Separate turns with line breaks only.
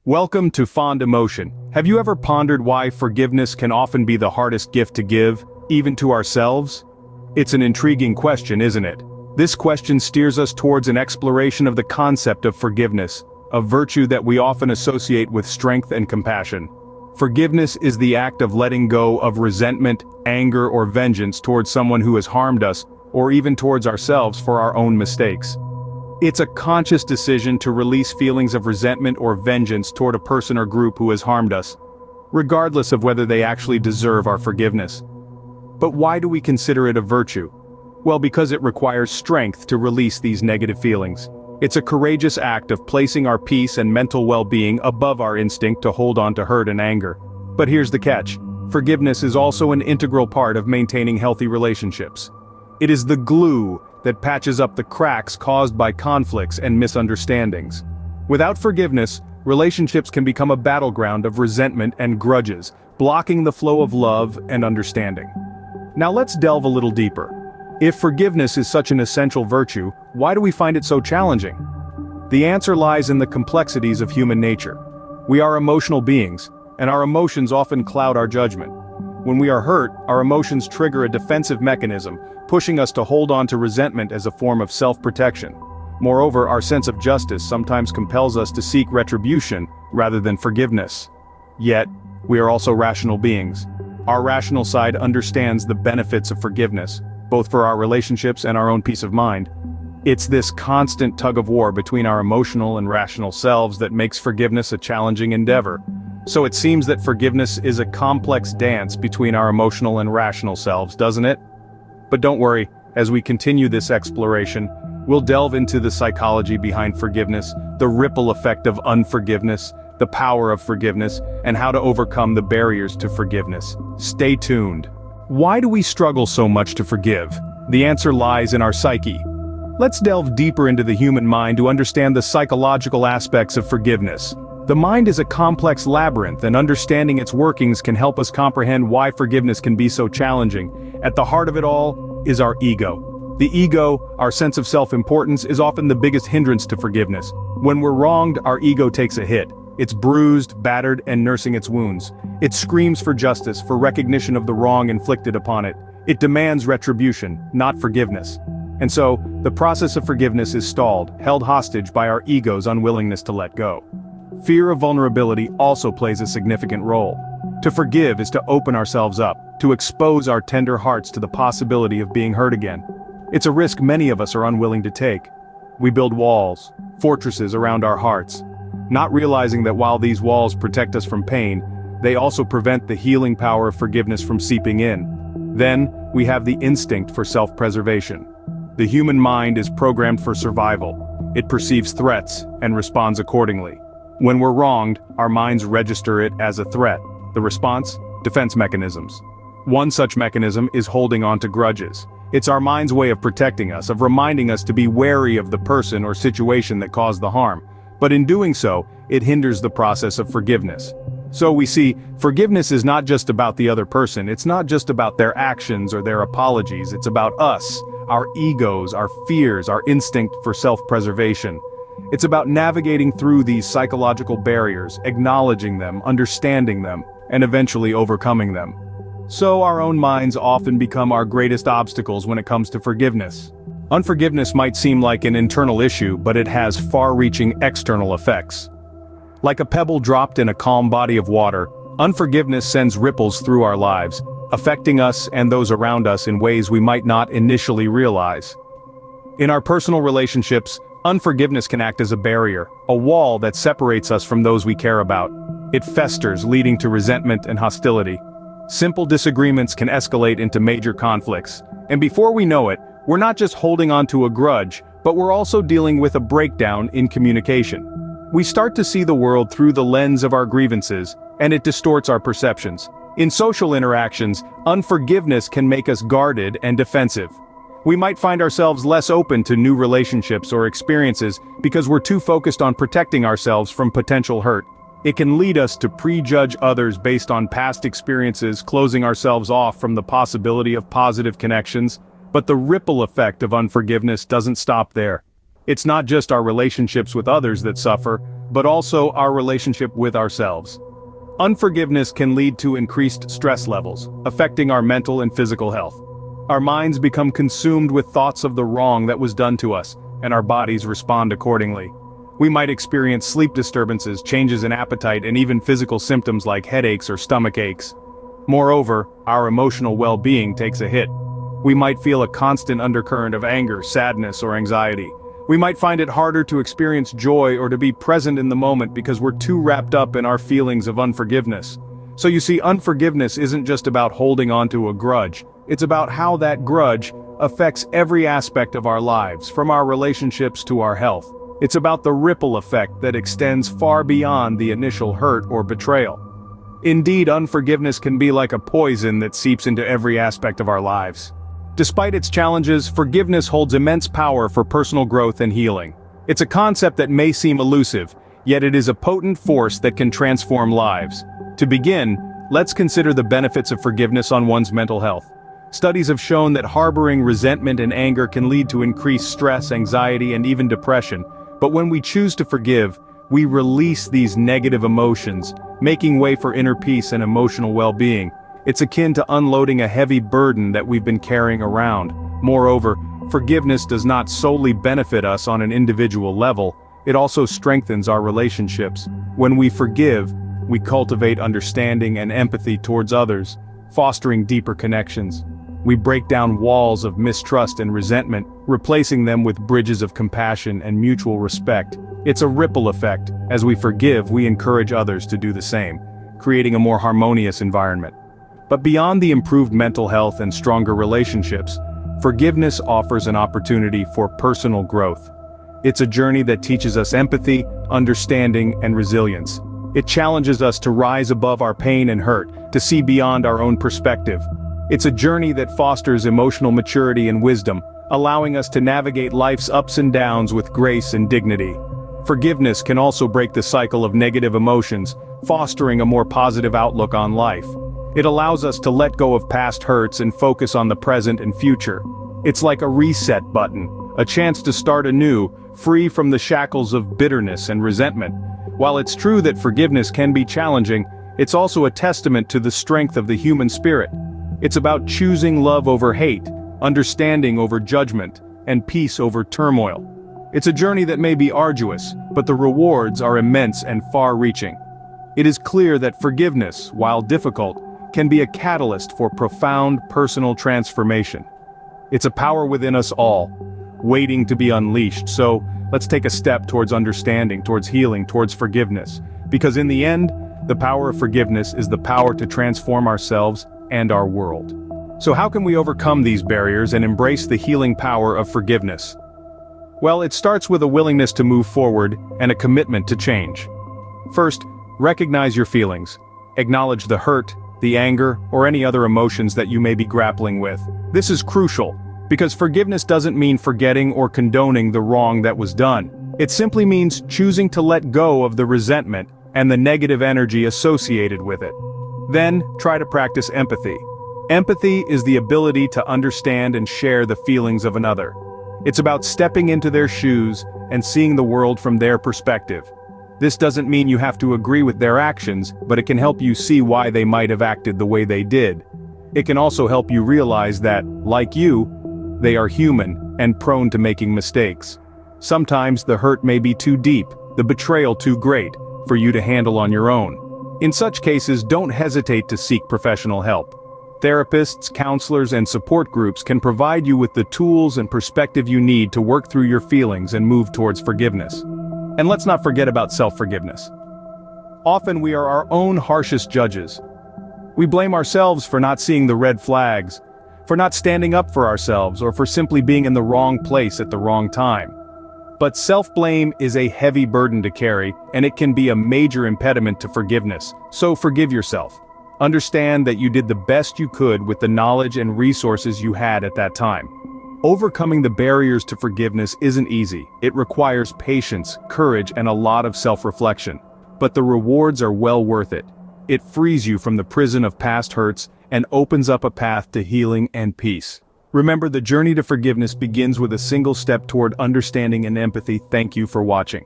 Welcome to Fond Emotion. Have you ever pondered why forgiveness can often be the hardest gift to give, even to ourselves? It's an intriguing question, isn't it? This question steers us towards an exploration of the concept of forgiveness, a virtue that we often associate with strength and compassion. Forgiveness is the act of letting go of resentment, anger, or vengeance towards someone who has harmed us, or even towards ourselves for our own mistakes. It's a conscious decision to release feelings of resentment or vengeance toward a person or group who has harmed us, regardless of whether they actually deserve our forgiveness. But why do we consider it a virtue? Well, because it requires strength to release these negative feelings. It's a courageous act of placing our peace and mental well-being above our instinct to hold on to hurt and anger. But here's the catch: forgiveness is also an integral part of maintaining healthy relationships. It is the glue that patches up the cracks caused by conflicts and misunderstandings. Without forgiveness, relationships can become a battleground of resentment and grudges, blocking the flow of love and understanding. Now let's delve a little deeper. If forgiveness is such an essential virtue, why do we find it so challenging? The answer lies in the complexities of human nature. We are emotional beings, and our emotions often cloud our judgment. When we are hurt, our emotions trigger a defensive mechanism, pushing us to hold on to resentment as a form of self-protection. Moreover, our sense of justice sometimes compels us to seek retribution rather than forgiveness. Yet, we are also rational beings. Our rational side understands the benefits of forgiveness, both for our relationships and our own peace of mind. It's this constant tug-of-war between our emotional and rational selves that makes forgiveness a challenging endeavor. So it seems that forgiveness is a complex dance between our emotional and rational selves, doesn't it? But don't worry, as we continue this exploration, we'll delve into the psychology behind forgiveness, the ripple effect of unforgiveness, the power of forgiveness, and how to overcome the barriers to forgiveness. Stay tuned. Why do we struggle so much to forgive? The answer lies in our psyche. Let's delve deeper into the human mind to understand the psychological aspects of forgiveness. The mind is a complex labyrinth, and understanding its workings can help us comprehend why forgiveness can be so challenging. At the heart of it all is our ego. The ego, our sense of self-importance, is often the biggest hindrance to forgiveness. When we're wronged, our ego takes a hit. It's bruised, battered, and nursing its wounds. It screams for justice, for recognition of the wrong inflicted upon it. It demands retribution, not forgiveness. And so, the process of forgiveness is stalled, held hostage by our ego's unwillingness to let go. Fear of vulnerability also plays a significant role. To forgive is to open ourselves up, to expose our tender hearts to the possibility of being hurt again. It's a risk many of us are unwilling to take. We build walls, fortresses around our hearts, not realizing that while these walls protect us from pain, they also prevent the healing power of forgiveness from seeping in. Then, we have the instinct for self-preservation. The human mind is programmed for survival. It perceives threats and responds accordingly. When we're wronged, our minds register it as a threat. The response? Defense mechanisms. One such mechanism is holding on to grudges. It's our mind's way of protecting us, of reminding us to be wary of the person or situation that caused the harm. But in doing so, it hinders the process of forgiveness. So we see, forgiveness is not just about the other person, it's not just about their actions or their apologies, it's about us, our egos, our fears, our instinct for self-preservation. It's about navigating through these psychological barriers, acknowledging them, understanding them, and eventually overcoming them. So our own minds often become our greatest obstacles when it comes to forgiveness. Unforgiveness might seem like an internal issue, but it has far-reaching external effects. Like a pebble dropped in a calm body of water, unforgiveness sends ripples through our lives, affecting us and those around us in ways we might not initially realize. In our personal relationships, unforgiveness can act as a barrier, a wall that separates us from those we care about. It festers, leading to resentment and hostility. Simple disagreements can escalate into major conflicts, and before we know it, we're not just holding on to a grudge, but we're also dealing with a breakdown in communication. We start to see the world through the lens of our grievances, and it distorts our perceptions. In social interactions, unforgiveness can make us guarded and defensive. We might find ourselves less open to new relationships or experiences because we're too focused on protecting ourselves from potential hurt. It can lead us to prejudge others based on past experiences, closing ourselves off from the possibility of positive connections. But the ripple effect of unforgiveness doesn't stop there. It's not just our relationships with others that suffer, but also our relationship with ourselves. Unforgiveness can lead to increased stress levels, affecting our mental and physical health. Our minds become consumed with thoughts of the wrong that was done to us, and our bodies respond accordingly. We might experience sleep disturbances, changes in appetite, and even physical symptoms like headaches or stomach aches. Moreover, our emotional well-being takes a hit. We might feel a constant undercurrent of anger, sadness, or anxiety. We might find it harder to experience joy or to be present in the moment because we're too wrapped up in our feelings of unforgiveness. So you see, unforgiveness isn't just about holding on to a grudge. It's about how that grudge affects every aspect of our lives, from our relationships to our health. It's about the ripple effect that extends far beyond the initial hurt or betrayal. Indeed, unforgiveness can be like a poison that seeps into every aspect of our lives. Despite its challenges, forgiveness holds immense power for personal growth and healing. It's a concept that may seem elusive, yet it is a potent force that can transform lives. To begin, let's consider the benefits of forgiveness on one's mental health. Studies have shown that harboring resentment and anger can lead to increased stress, anxiety, and even depression. But when we choose to forgive, we release these negative emotions, making way for inner peace and emotional well-being. It's akin to unloading a heavy burden that we've been carrying around. Moreover, forgiveness does not solely benefit us on an individual level, it also strengthens our relationships. When we forgive, we cultivate understanding and empathy towards others, fostering deeper connections. We break down walls of mistrust and resentment, replacing them with bridges of compassion and mutual respect. It's a ripple effect. As we forgive, we encourage others to do the same, creating a more harmonious environment. But beyond the improved mental health and stronger relationships, forgiveness offers an opportunity for personal growth. It's a journey that teaches us empathy, understanding, and resilience. It challenges us to rise above our pain and hurt, to see beyond our own perspective. It's a journey that fosters emotional maturity and wisdom, allowing us to navigate life's ups and downs with grace and dignity. Forgiveness can also break the cycle of negative emotions, fostering a more positive outlook on life. It allows us to let go of past hurts and focus on the present and future. It's like a reset button, a chance to start anew, free from the shackles of bitterness and resentment. While it's true that forgiveness can be challenging, it's also a testament to the strength of the human spirit. It's about choosing love over hate, understanding over judgment, and peace over turmoil. It's a journey that may be arduous, but the rewards are immense and far-reaching. It is clear that forgiveness, while difficult, can be a catalyst for profound personal transformation. It's a power within us all, waiting to be unleashed. So, let's take a step towards understanding, towards healing, towards forgiveness. Because in the end, the power of forgiveness is the power to transform ourselves and our world. So how can we overcome these barriers and embrace the healing power of forgiveness? Well, it starts with a willingness to move forward and a commitment to change. First, recognize your feelings. Acknowledge the hurt, the anger, or any other emotions that you may be grappling with. This is crucial, because forgiveness doesn't mean forgetting or condoning the wrong that was done. It simply means choosing to let go of the resentment and the negative energy associated with it. Then, try to practice empathy. Empathy is the ability to understand and share the feelings of another. It's about stepping into their shoes and seeing the world from their perspective. This doesn't mean you have to agree with their actions, but it can help you see why they might have acted the way they did. It can also help you realize that, like you, they are human and prone to making mistakes. Sometimes the hurt may be too deep, the betrayal too great, for you to handle on your own. In such cases, don't hesitate to seek professional help. Therapists, counselors, and support groups can provide you with the tools and perspective you need to work through your feelings and move towards forgiveness. And let's not forget about self-forgiveness. Often we are our own harshest judges. We blame ourselves for not seeing the red flags, for not standing up for ourselves, or for simply being in the wrong place at the wrong time. But self-blame is a heavy burden to carry, and it can be a major impediment to forgiveness. So forgive yourself. Understand that you did the best you could with the knowledge and resources you had at that time. Overcoming the barriers to forgiveness isn't easy. It requires patience, courage, and a lot of self-reflection. But the rewards are well worth it. It frees you from the prison of past hurts and opens up a path to healing and peace. Remember, the journey to forgiveness begins with a single step toward understanding and empathy. Thank you for watching.